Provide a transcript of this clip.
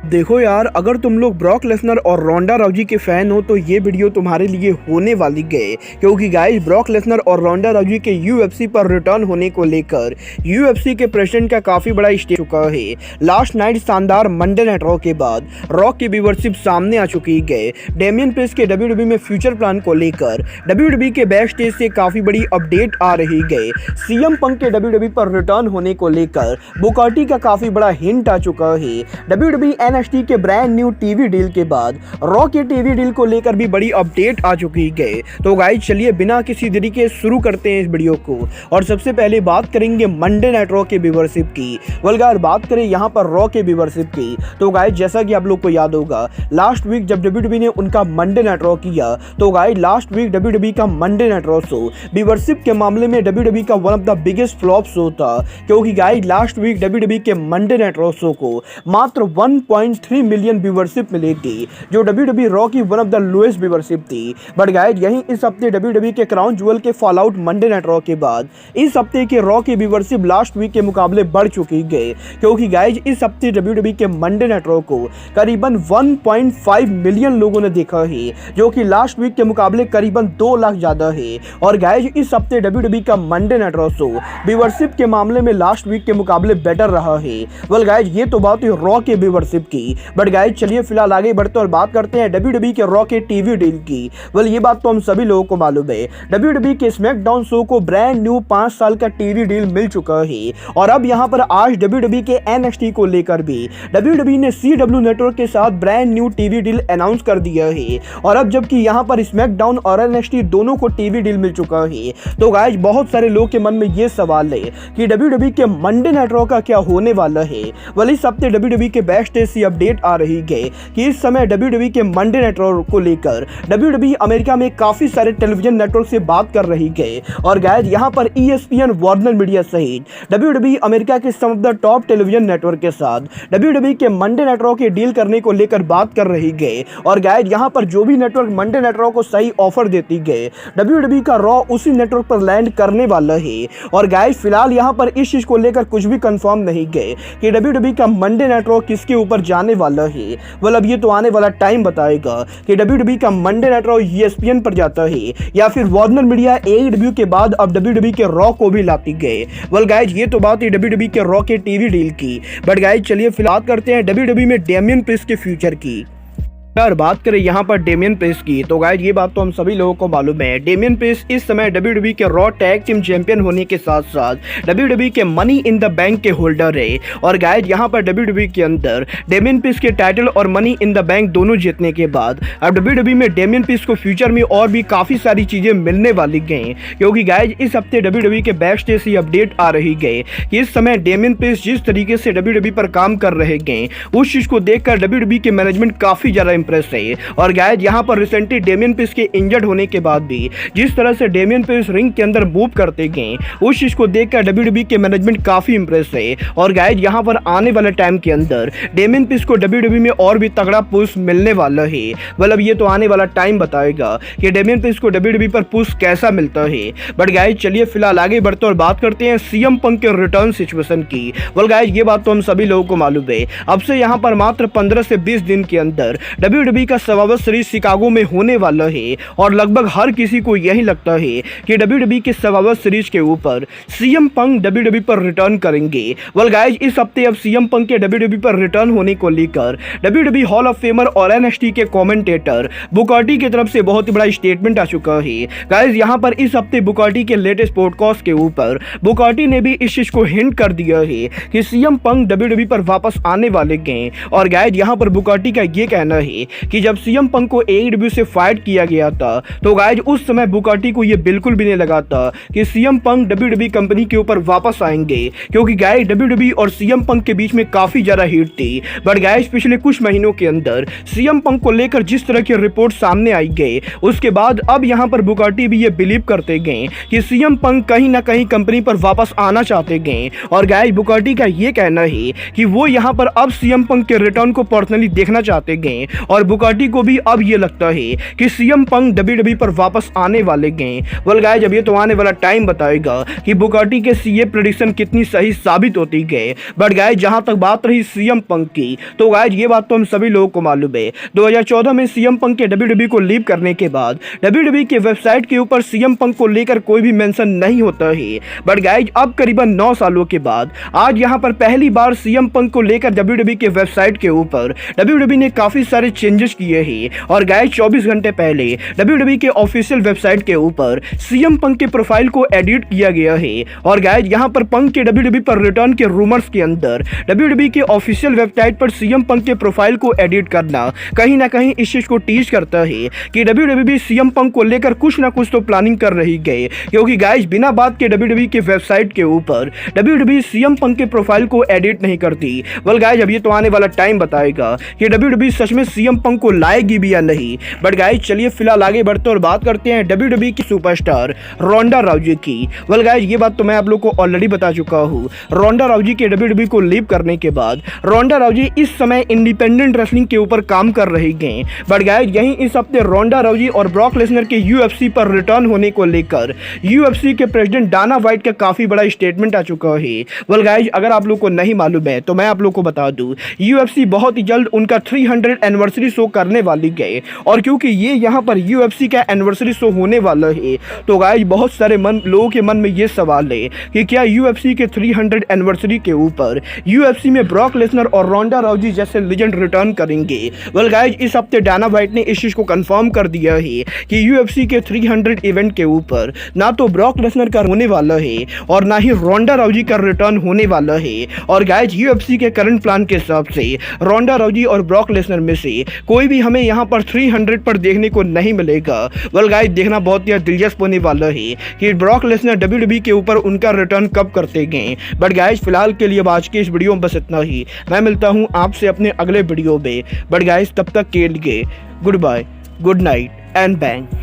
देखो यार, अगर तुम लोग ब्रॉक लेसनर और रोंडा राउजी के फैन हो तो ये वीडियो तुम्हारे लिए होने वाली है, क्योंकि गाइस ब्रॉक लेसनर और रोंडा राउजी के यूएफसी पर रिटर्न होने को लेकर यूएफसी के प्रेसिडेंट का काफी बड़ा स्टेप चुका है। लास्ट नाइट शानदार मंडे नाइट रॉ के बाद रॉक की व्यूअरशिप सामने आ चुकी है। डेमियन प्रिस्ट के डब्ल्यूडब्ल्यूई में फ्यूचर प्लान को लेकर डब्ल्यूडब्ल्यूई के बैक स्टेज से काफी बड़ी अपडेट आ रही है। सीएम पंक के डब्ल्यूडब्ल्यूई पर रिटर्न होने को लेकर बुकाटी का काफी बड़ा हिंट आ चुका है। डब्ल्यूडब्ल्यूई एनएक्सटी के ब्रांड न्यू टीवी डील के बाद रॉ के टीवी डील को लेकर भी बड़ी अपडेट आ चुकी है। तो गाइस चलिए बिना किसी देरी के शुरू करते हैं इस वीडियो को। और सबसे पहले बात करेंगे मंडे नाइट रॉ के व्यूअरशिप की। अगर बात करें यहाँ पर रॉ के व्यूअरशिप की तो गाइस जैसा कि आप लोग को याद होगा, लास्ट वीक जब डब्ल्यूडब्ल्यूई ने उनका मंडे नाइट रॉ किया तो गाइस लास्ट वीक डब्ल्यूडब्ल्यूई का Monday night raw show viewership के मामले में डब्ल्यूडब्ल्यूई का one of the biggest flop show था, क्योंकि गाइस लास्ट वीक डब्ल्यूडब्ल्यूई के मंडे नाइट रॉ शो को मात्र 1.3 मिलियन व्यूअरशिप मिलेगी, जो डब्ल्यूडब्ल्यूई रॉ की one of the lowest viewership थी। बट गाइस यहीं इस हफ्ते डब्ल्यूडब्ल्यूई के क्राउन ज्वेल के fall out Monday night Raw के बाद इस हफ्ते के रॉ की व्यूअरशिप लास्ट वीक के मुकाबले बढ़ चुकी है, क्योंकि गाइस इस हफ्ते डब्ल्यूडब्ल्यूई के मंडे नाइट रॉ को करीबन 1.5 मिलियन लोगों ने देखा है, जो कि लास्ट वीक के मुकाबले करीबन 2 लाख ज्यादा है। और गाइस इस हफ्ते डब्ल्यूडब्ल्यूई का Monday night raw show viewership के मामले में लास्ट वीक के मुकाबले बेटर रहा है। गाइस ये तो बात है रॉ के व्यूअरशिप की। बट गाइस चलिए फिलहाल आगे बढ़ते और बात करते हैं डब्ल्यूडब्ल्यूई के रॉ के टीवी डील की। ये बात तो हम सभी लोगों को मालूम है, डब्ल्यूडब्ल्यूई के स्मैकडाउन शो को ब्रांड न्यू 5 साल का टीवी डील मिल चुका है। और अब यहां पर आज डब्ल्यूडब्ल्यूई के एनएक्सटी को लेकर भी डब्ल्यूडब्ल्यूई ने सीडब्ल्यू नेटवर्क के साथ brand new TV deal announce कर दिया है। और अब जबकि यहां पर स्मैकडाउन और एनएक्सटी दोनों को टीवी डील मिल चुका है, तो गाइस बहुत सारे लोगों के मन में ये सवाल है कि डब्ल्यूडब्ल्यूई के मंडे नाइट रॉ का क्या होने वाला है। इस हफ्ते डब्ल्यूडब्ल्यूई के बैक स्टेज से अपडेट आ रही है कि इस समय डब्ल्यूडब्ल्यूई के मंडे नाइट रॉ को लेकर डब्ल्यूडब्ल्यूई अमेरिका में काफी सारे टेलीविजन नेटवर्क से बात कर रही है। और गाइस यहां पर ESPN, वार्नर मीडिया सहित डब्ल्यूडब्ल्यूई अमेरिका के some of the top television network के साथ डब्ल्यूडब्ल्यूई के मंडे नाइट रॉ के डील करने को लेकर बात कर रही है। और गाइस यहां पर जो भी नेटवर्क मंडे नाइट रॉ को सही ऑफर देती है, डब्ल्यूडब्ल्यूई का रॉ उसी नेटवर्क पर लैंड करने वाला है। और गाइस फिलहाल यहां पर इस चीज को लेकर कुछ भी कंफर्म नहीं है कि डब्ल्यूडब्ल्यूई का मंडे नाइट रॉ किसके ऊपर जाने वाला है। अब ये तो आने वाला टाइम बताएगा कि डब्ल्यूडब्ल्यूई का मंडे नाइट रॉ ESPN पर जाता है या फिर वार्नर मीडिया AEW के बाद अब डब्ल्यूडब्ल्यूई के रॉ को भी लाती गए। गाइस ये तो बात है डब्ल्यूडब्ल्यूई के रॉ के टीवी डील की। बट गाइस चलिए फिलहाल करते हैं डब्ल्यूडब्ल्यूई में डेमियन प्रिस्ट के फ्यूचर की। अगर बात करें यहाँ पर डेमियन प्रिस्ट की तो गाइस ये बात तो हम सभी लोगों को मालूम है, डेमियन प्रिस्ट इस समय डब्ल्यूडब्ल्यूई के रॉ टैग टीम चैंपियन होने के साथ साथ डब्ल्यूडब्ल्यूई के मनी इन द बैंक के होल्डर है। और गाइस यहाँ पर डब्ल्यूडब्ल्यूई के अंदर डेमियन प्रिस्ट के टाइटल और मनी इन द बैंक दोनों जीतने के बाद अब डब्ल्यूडब्ल्यूई में डेमियन प्रिस्ट को फ्यूचर में और भी काफी सारी चीजें मिलने वाली गई, क्योंकि गाइस इस हफ्ते डब्ल्यूडब्ल्यूई के बैक स्टेज से अपडेट आ रही है कि इस समय डेमियन प्रिस्ट जिस तरीके से डब्ल्यूडब्ल्यूई पर काम कर रहे गए उस चीज को देखकर डब्ल्यूडब्ल्यूई के मैनेजमेंट काफी ज्यादा इंप्रेस है। और गाइस यहां पर रिसेंटली डेमियन प्रिस्ट के इंजर्ड होने के बाद भी जिस तरह से डेमियन प्रिस्ट रिंग के अंदर मूव करते गए उस चीज को देखकर डब्ल्यूडब्ल्यूई के मैनेजमेंट काफी इंप्रेस है। और गाइस यहां पर आने वाले टाइम के अंदर डेमियन प्रिस्ट को डब्ल्यूडब्ल्यूई में और भी तगड़ा पुश मिलने वाला है। ये तो आने वाला टाइम बताएगा कि डेमियन प्रिस्ट को डब्ल्यूडब्ल्यूई पर पुश कैसा मिलता है। बट गाइस चलिए फिलहाल आगे बढ़ते और बात करते हैं सीएम पंक के रिटर्न सिचुएशन की। गाइस ये बात तो हम सभी लोगों को मालूम है, अब से यहां पर मात्र 15 से 20 दिन के अंदर डब्ल्यूडब्ल्यूई का सर्वाइवर सीरीज शिकागो में होने वाला है। और लगभग हर किसी को यही लगता है कि डब्ल्यूडब्ल्यूई के सर्वाइवर सीरीज के ऊपर सीएम पंक डब्ल्यूडब्ल्यूई पर रिटर्न करेंगे। गाइस इस हफ्ते अब सीएम पंक के डब्ल्यूडब्ल्यूई पर रिटर्न होने को लेकर डब्ल्यूडब्ल्यूई हॉल ऑफ फेमर और एनएक्सटी के कमेंटेटर बुकाटी की तरफ से बहुत ही बड़ा स्टेटमेंट आ चुका है। गाइस यहां पर इस हफ्ते बुकाटी के लेटेस्ट पॉडकास्ट के ऊपर बुकाटी ने भी इस चीज को हिंट कर दिया है कि सीएम पंक डब्ल्यूडब्ल्यूई पर वापस आने वाले हैं। और गाइस यहां पर बुकाटी का यह कहना है कि जब सीएम पंक को AEW से फाइट किया गया था तो गाइस उस समय बुकाटी को यह बिल्कुल भी नहीं लगा था कि सीएम पंक डब्ल्यूडब्ल्यूई कंपनी के ऊपर वापस आएंगे, क्योंकि गाइस डब्ल्यूडब्ल्यूई और सीएम पंक के बीच में काफी ज्यादा हीट थी। बट गाइस पिछले कुछ महीनों के अंदर सीएम पंक को लेकर जिस तरह की रिपोर्ट सामने आई गई उसके बाद अब यहां पर बुकाटी भी ये बिलीव करते गए कि सीएम पंक कहीं ना कहीं कंपनी पर वापस आना चाहते गए। और गाइस बुकाटी का ये कहना है कि वो यहां पर अब सीएम पंक के रिटर्न को पर्सनली देखना चाहते गए। और बुकाटी को भी अब ये लगता है कि सीएम पंक डब्ल्यूडब्ल्यूई पर वापस आने वाले हैं। वेल गाइस, अब ये तो आने वाला टाइम बताएगा कि बुकाटी के सीए प्रेडिक्शन कितनी सही साबित होती है। बट गाइस, जहां तक बात रही सीएम पंक की, तो गाइस ये बात तो हम सभी लोगों को मालूम है। 2014 में सीएम पंक के डब्ल्यूडब्ल्यूई को लीव करने के बाद डब्ल्यूडब्ल्यूई के वेबसाइट के ऊपर सीएम पंक को लेकर कोई भी मेंशन नहीं होता है। बट गाइस, अब करीबन 9 सालों के बाद आज यहां पर पहली बार सीएम पंक को लेकर डब्ल्यूडब्ल्यूई के वेबसाइट के ऊपर डब्ल्यूडब्ल्यूई ने काफी सारे चेंजेस किए हैं। और गाइस, 24 घंटे पहले डब्ल्यूडब्ल्यूई के ऑफिशियल वेबसाइट के ऊपर सीएम पंक के प्रोफाइल को एडिट किया गया है। और गाइस, यहां पर पंक के डब्ल्यूडब्ल्यूई पर रिटर्न के रूमर्स के अंदर डब्ल्यूडब्ल्यूई के ऑफिशियल वेबसाइट पर सीएम पंक के प्रोफाइल को एडिट करना कहीं ना कहीं इस चीज को टीच करता है कि डब्ल्यूडब्ल्यूई सीएम पंक को लेकर कुछ ना कुछ तो प्लानिंग कर रही है। क्योंकि गाइस, बिना बात के डब्ल्यूडब्ल्यूई के वेबसाइट के ऊपर डब्ल्यूडब्ल्यूई सीएम पंक के प्रोफाइल को एडिट नहीं करती। वेल गाइस, अब ये तो आने वाला टाइम बताएगा कि डब्ल्यूडब्ल्यूई सच में सीएम पंक को लाएगी भी या नहीं। बट गाइस, चलिए फिलहाल आगे बढ़ते और बात करते हैं डब्ल्यूडब्ल्यूई की सुपरस्टार रोंडा राउजी की। वेल गाइस, ये बात तो मैं आप लोग को ऑलरेडी बता चुका हूँ। रोंडा राउजी के डब्ल्यूडब्ल्यूई को लीव करने के बाद रोंडा राउजी इस समय इंडिपेंडेंट रेसलिंग के ऊपर काम कर रही हैं। बट गाइस, यहीं इस हफ्ते रोंडा राउजी और ब्रॉक लेसनर के यूएफसी पर रिटर्न होने को लेकर यूएफसी के प्रेसिडेंट डाना व्हाइट का काफी बड़ा स्टेटमेंट आ चुका है। वेल गाइस, अगर आप लोग को नहीं मालूम है तो मैं आप लोग को बता दूं, यूएफसी बहुत ही जल्द उनका 300 एनिवर्सरी शो करने वाली है। और क्योंकि ये यहाँ पर यूएफसी का एनिवर्सरी शो होने वाला है, तो गाइस बहुत सारे लोगों के मन में ये सवाल है कि क्या यूएफसी के 300 एनिवर्सरी के ऊपर यूएफसी में ब्रॉक लेसनर और रोंडा राउजी जैसे लेजेंड रिटर्न करेंगे। वेल गाइस, इस हफ्ते डाना व्हाइट ने इस चीज को कंफर्म कर दिया है कि यूएफसी के 300 इवेंट के ऊपर ना तो ब्रॉक लेसनर का होने वाला है और ना ही रोंडा राउजी का रिटर्न होने वाला है। और गाइस, यूएफसी के करंट प्लान के हिसाब से रोंडा राउजी और ब्रॉक लेसनर में से कोई भी हमें यहाँ पर 300 पर देखने को नहीं मिलेगा। वेल गाइस, देखना बहुत ही दिलचस्प होने वाला है कि ब्रॉक लेसनर डब्ल्यूडब्ल्यूई के ऊपर उनका रिटर्न कब करते हैं। बट गाइस, फिलहाल के लिए आज के इस वीडियो में बस इतना ही। मैं मिलता हूँ आपसे अपने अगले वीडियो में। बट गाइस, तब तक के लिए good bye, good night and bang.